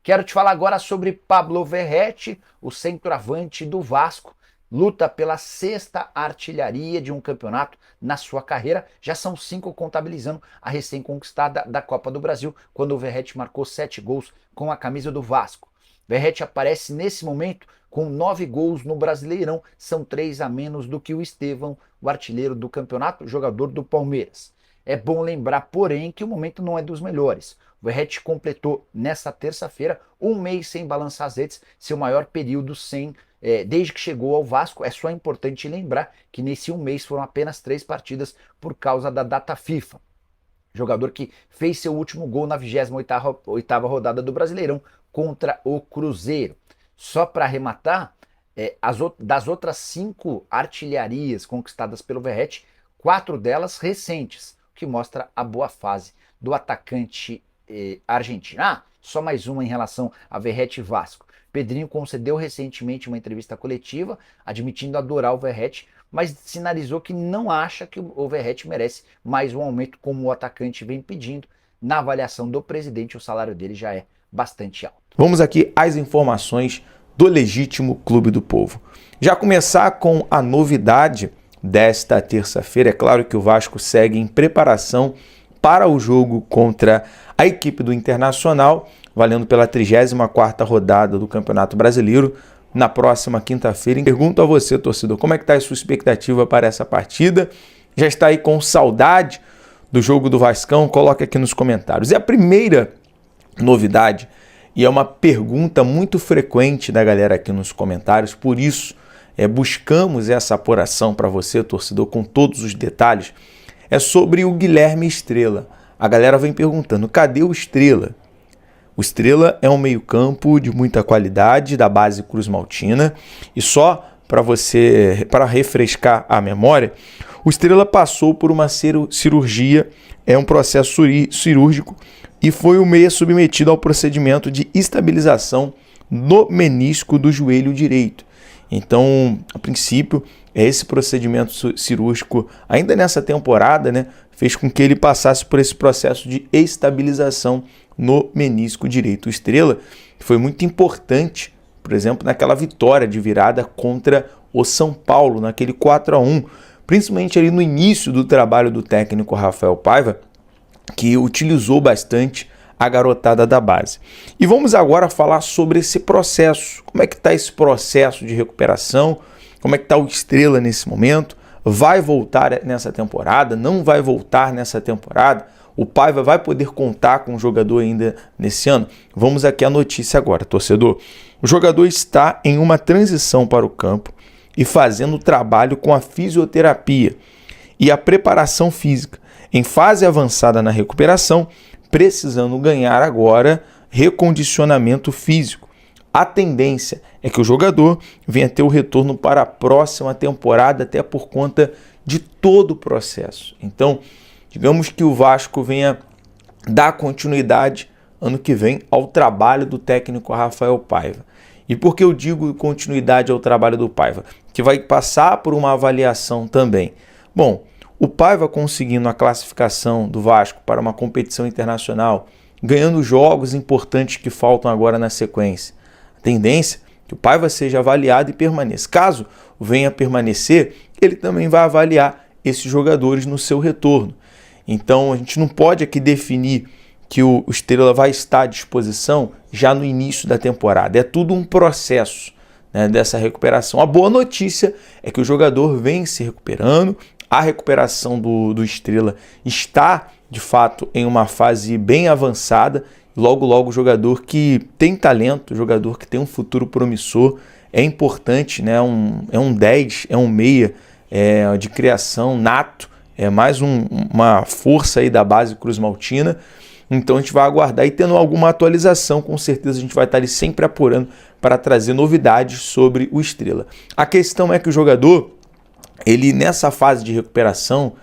Quero te falar agora sobre Pablo Verratti, o centroavante do Vasco. Luta pela sexta artilharia de um campeonato na sua carreira. Já são 5 contabilizando a recém-conquistada da Copa do Brasil, quando o Verratti marcou 7 gols com a camisa do Vasco. Verratti aparece nesse momento com 9 gols no Brasileirão, são 3 a menos do que o Estevão, o artilheiro do campeonato, jogador do Palmeiras. É bom lembrar, porém, que o momento não é dos melhores. O Verratti completou nesta terça-feira um mês sem balançar as redes, seu maior período desde que chegou ao Vasco. É só importante lembrar que nesse um mês foram apenas 3 partidas por causa da data FIFA. Jogador que fez seu último gol na 28ª rodada do Brasileirão contra o Cruzeiro. Só para arrematar, das outras 5 artilharias conquistadas pelo Verratti, 4 delas recentes, o que mostra a boa fase do atacante argentino. Só mais uma em relação a Verratti e Vasco. Pedrinho concedeu recentemente uma entrevista coletiva, admitindo adorar o Verratti, mas sinalizou que não acha que o Verratti merece mais um aumento como o atacante vem pedindo. Na avaliação do presidente, o salário dele já é bastante alto. Vamos aqui às informações do Legítimo Clube do Povo. Já começar com a novidade desta terça-feira. É claro que o Vasco segue em preparação para o jogo contra a equipe do Internacional, valendo pela 34ª rodada do Campeonato Brasileiro, na próxima quinta-feira. Pergunto a você, torcedor, como é que está a sua expectativa para essa partida? Já está aí com saudade do jogo do Vascão? Coloque aqui nos comentários. E a primeira novidade, e é uma pergunta muito frequente da galera aqui nos comentários, por isso buscamos essa apuração para você, torcedor, com todos os detalhes, é sobre o Guilherme Estrela. A galera vem perguntando, cadê o Estrela? O Estrela é um meio-campo de muita qualidade da base Cruz-Maltina, e só para refrescar a memória, o Estrela passou por uma cirurgia, é um processo cirúrgico, e foi o meia submetido ao procedimento de estabilização no menisco do joelho direito. Então, a princípio, esse procedimento cirúrgico, ainda nessa temporada, fez com que ele passasse por esse processo de estabilização no menisco direito. O Estrela foi muito importante, por exemplo, naquela vitória de virada contra o São Paulo, naquele 4-1, principalmente ali no início do trabalho do técnico Rafael Paiva, que utilizou bastante a garotada da base. E vamos agora falar sobre esse processo. Como é que está esse processo de recuperação? Como é que está o Estrela nesse momento? Vai voltar nessa temporada? Não vai voltar nessa temporada? O Paiva vai poder contar com o jogador ainda nesse ano? Vamos aqui à notícia agora, torcedor. O jogador está em uma transição para o campo e fazendo trabalho com a fisioterapia e a preparação física, em fase avançada na recuperação, precisando ganhar agora recondicionamento físico. A tendência é que o jogador venha ter o retorno para a próxima temporada, até por conta de todo o processo. Então, digamos que o Vasco venha dar continuidade ano que vem ao trabalho do técnico Rafael Paiva. E por que eu digo continuidade ao trabalho do Paiva? Que vai passar por uma avaliação também. Bom, o Paiva conseguindo a classificação do Vasco para uma competição internacional, ganhando jogos importantes que faltam agora na sequência. A tendência é que o Paiva seja avaliado e permaneça. Caso venha permanecer, ele também vai avaliar esses jogadores no seu retorno. Então a gente não pode aqui definir que o Estrela vai estar à disposição já no início da temporada. É tudo um processo, dessa recuperação. A boa notícia é que o jogador vem se recuperando. A recuperação do Estrela está, de fato, em uma fase bem avançada. Logo, logo, o jogador que tem talento, o jogador que tem um futuro promissor, é importante, é um 10, é um meia de criação nato, é mais uma força aí da base Cruz-Maltina. Então a gente vai aguardar, e tendo alguma atualização, com certeza a gente vai estar ali sempre apurando para trazer novidades sobre o Estrela. A questão é que o jogador, ele nessa fase de recuperação,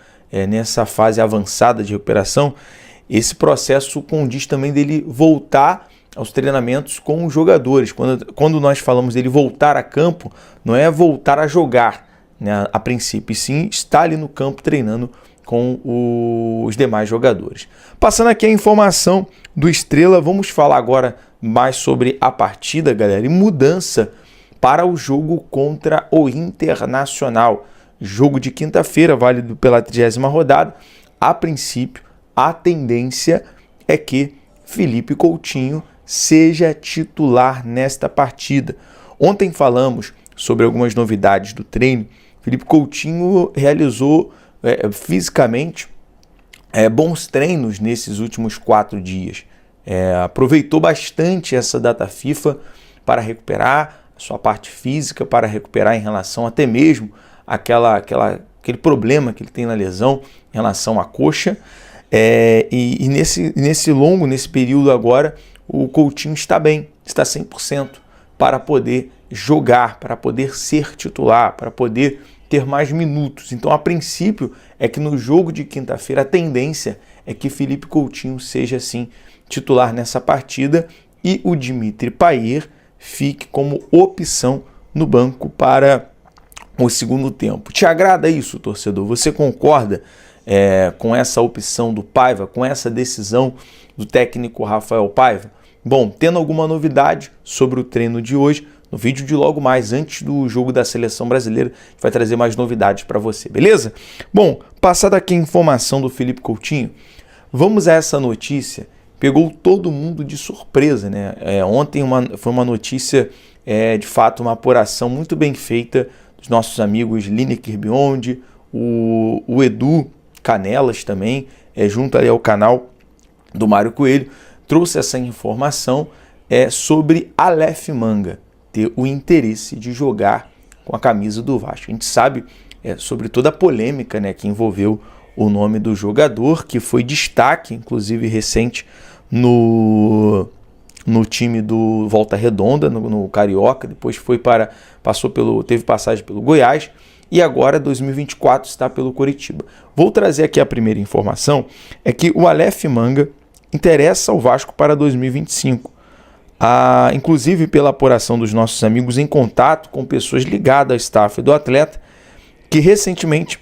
nessa fase avançada de recuperação, esse processo condiz também dele voltar aos treinamentos com os jogadores. Quando nós falamos dele voltar a campo, não é voltar a jogar, a princípio, e sim está ali no campo treinando com os demais jogadores. Passando aqui a informação do Estrela, vamos falar agora mais sobre a partida, galera, e mudança para o jogo contra o Internacional. Jogo de quinta-feira, válido pela 30ª rodada. A princípio, a tendência é que Felipe Coutinho seja titular nesta partida. Ontem falamos sobre algumas novidades do treino. Felipe Coutinho realizou fisicamente bons treinos nesses últimos 4 dias. Aproveitou bastante essa data FIFA para recuperar a sua parte física, para recuperar em relação até mesmo aquele problema que ele tem na lesão em relação à coxa. E nesse período agora, o Coutinho está bem, está 100% para poder jogar, para poder ser titular, para poder ter mais minutos. Então, a princípio, é que no jogo de quinta-feira a tendência é que Felipe Coutinho seja, sim, titular nessa partida e o Dimitri Payet fique como opção no banco para o segundo tempo. Te agrada isso, torcedor? Você concorda com essa opção do Paiva, com essa decisão do técnico Rafael Paiva? Bom, tendo alguma novidade sobre o treino de hoje, no vídeo de logo mais, antes do jogo da Seleção Brasileira, a gente vai trazer mais novidades para você, beleza? Bom, passada aqui a informação do Felipe Coutinho, vamos a essa notícia. Pegou todo mundo de surpresa, né? Ontem foi uma notícia, de fato, uma apuração muito bem feita dos nossos amigos Lineker Beyond, o Edu Canelas também, junto ali ao canal do Mário Coelho, trouxe essa informação sobre Aleph Manga ter o interesse de jogar com a camisa do Vasco. A gente sabe sobre toda a polêmica, né, que envolveu o nome do jogador, que foi destaque, inclusive recente, no time do Volta Redonda, no Carioca, depois teve passagem pelo Goiás, e agora, 2024, está pelo Coritiba. Vou trazer aqui a primeira informação, é que o Aleph Manga interessa ao Vasco para 2025. Inclusive pela apuração dos nossos amigos em contato com pessoas ligadas ao staff do atleta, que recentemente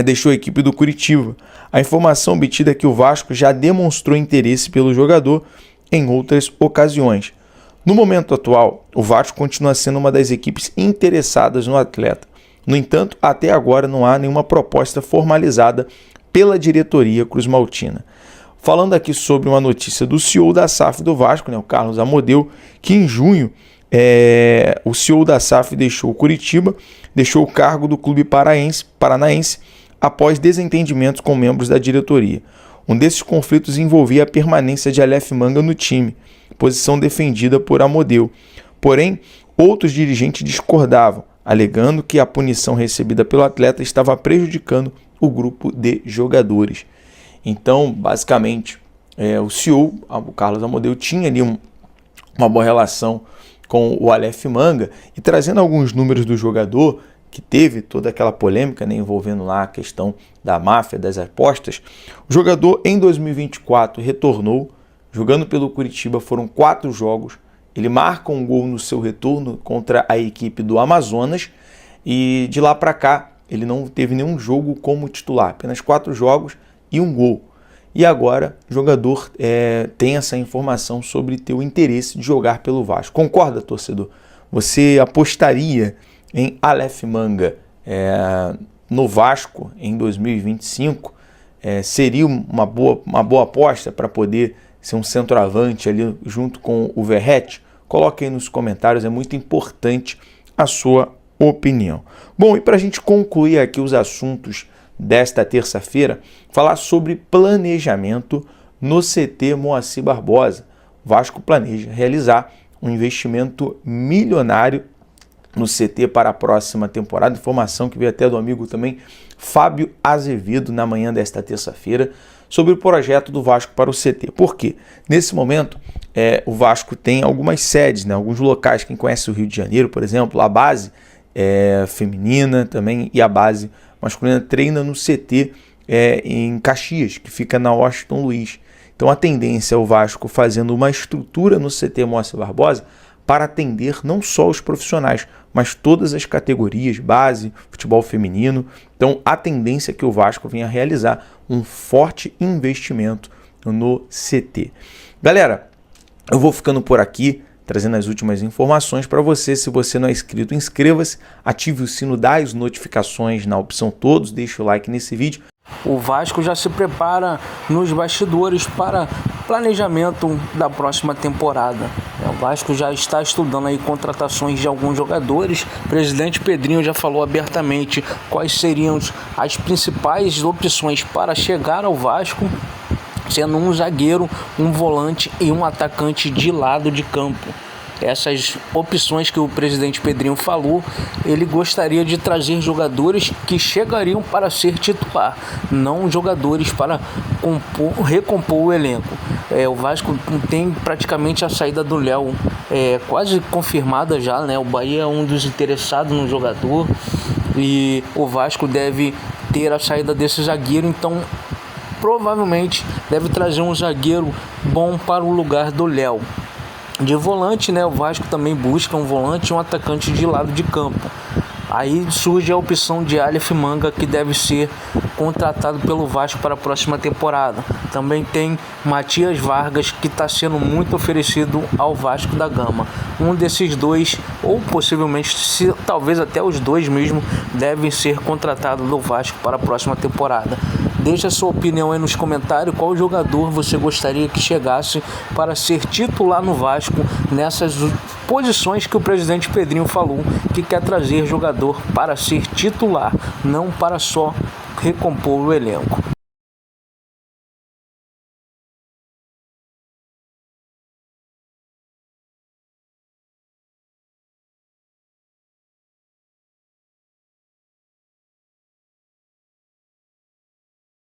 deixou a equipe do Coritiba. A informação obtida é que o Vasco já demonstrou interesse pelo jogador em outras ocasiões. No momento atual, o Vasco continua sendo uma das equipes interessadas no atleta. No entanto, até agora não há nenhuma proposta formalizada pela diretoria cruzmaltina. Falando aqui sobre uma notícia do CEO da SAF do Vasco, né, o Carlos Amodeu, que em junho o CEO da SAF deixou o Coritiba, deixou o cargo do clube paranaense após desentendimentos com membros da diretoria. Um desses conflitos envolvia a permanência de Aleph Manga no time, posição defendida por Amodeu. Porém, outros dirigentes discordavam, alegando que a punição recebida pelo atleta estava prejudicando o grupo de jogadores. Então, basicamente, o CEO, o Carlos Amodeu, tinha ali uma boa relação com o Aleph Manga, e trazendo alguns números do jogador, que teve toda aquela polêmica, né, envolvendo lá a questão da máfia, das apostas. O jogador, em 2024, retornou, jogando pelo Coritiba, foram 4 jogos, ele marca um gol no seu retorno contra a equipe do Amazonas, e de lá para cá, ele não teve nenhum jogo como titular, apenas 4 jogos, e um gol. E agora o jogador tem essa informação sobre ter o interesse de jogar pelo Vasco. Concorda, torcedor? Você apostaria em Aleph Manga no Vasco em 2025? Seria uma boa aposta para poder ser um centroavante ali junto com o Verratti? Coloque aí nos comentários, é muito importante a sua opinião. Bom, e para a gente concluir aqui os assuntos desta terça-feira, falar sobre planejamento no CT Moacir Barbosa. O Vasco planeja realizar um investimento milionário no CT para a próxima temporada. Informação que veio até do amigo também Fábio Azevedo na manhã desta terça-feira sobre o projeto do Vasco para o CT. Por quê? Nesse momento, o Vasco tem algumas sedes, né? Alguns locais. Quem conhece o Rio de Janeiro, por exemplo, a base feminina também e a base masculina treina no CT em Caxias, que fica na Washington Luiz. Então a tendência é o Vasco fazendo uma estrutura no CT Moacir Barbosa para atender não só os profissionais, mas todas as categorias, base, futebol feminino. Então a tendência é que o Vasco venha a realizar um forte investimento no CT. Galera, Eu vou ficando por aqui, trazendo as últimas informações para você. Se você não é inscrito, inscreva-se, ative o sino das notificações na opção todos, deixe o like nesse vídeo. O Vasco já se prepara nos bastidores para planejamento da próxima temporada. O Vasco já está estudando aí contratações de alguns jogadores. O presidente Pedrinho já falou abertamente quais seriam as principais opções para chegar ao Vasco, sendo um zagueiro, um volante e um atacante de lado de campo. Essas opções que o presidente Pedrinho falou, ele gostaria de trazer jogadores que chegariam para ser titular, não jogadores para recompor o elenco. O Vasco tem praticamente a saída do Léo quase confirmada já, né? O Bahia é um dos interessados no jogador e o Vasco deve ter a saída desse zagueiro, então provavelmente deve trazer um zagueiro bom para o lugar do Léo. De volante, né, o Vasco também busca um volante e um atacante de lado de campo. Aí surge a opção de Aleph Manga, que deve ser contratado pelo Vasco para a próxima temporada. Também tem Matias Vargas, que está sendo muito oferecido ao Vasco da Gama. Um desses dois, ou possivelmente, talvez até os dois mesmo, devem ser contratados do Vasco para a próxima temporada. Deixe a sua opinião aí nos comentários, qual jogador você gostaria que chegasse para ser titular no Vasco nessas posições que o presidente Pedrinho falou, que quer trazer jogador para ser titular, não para só recompor o elenco.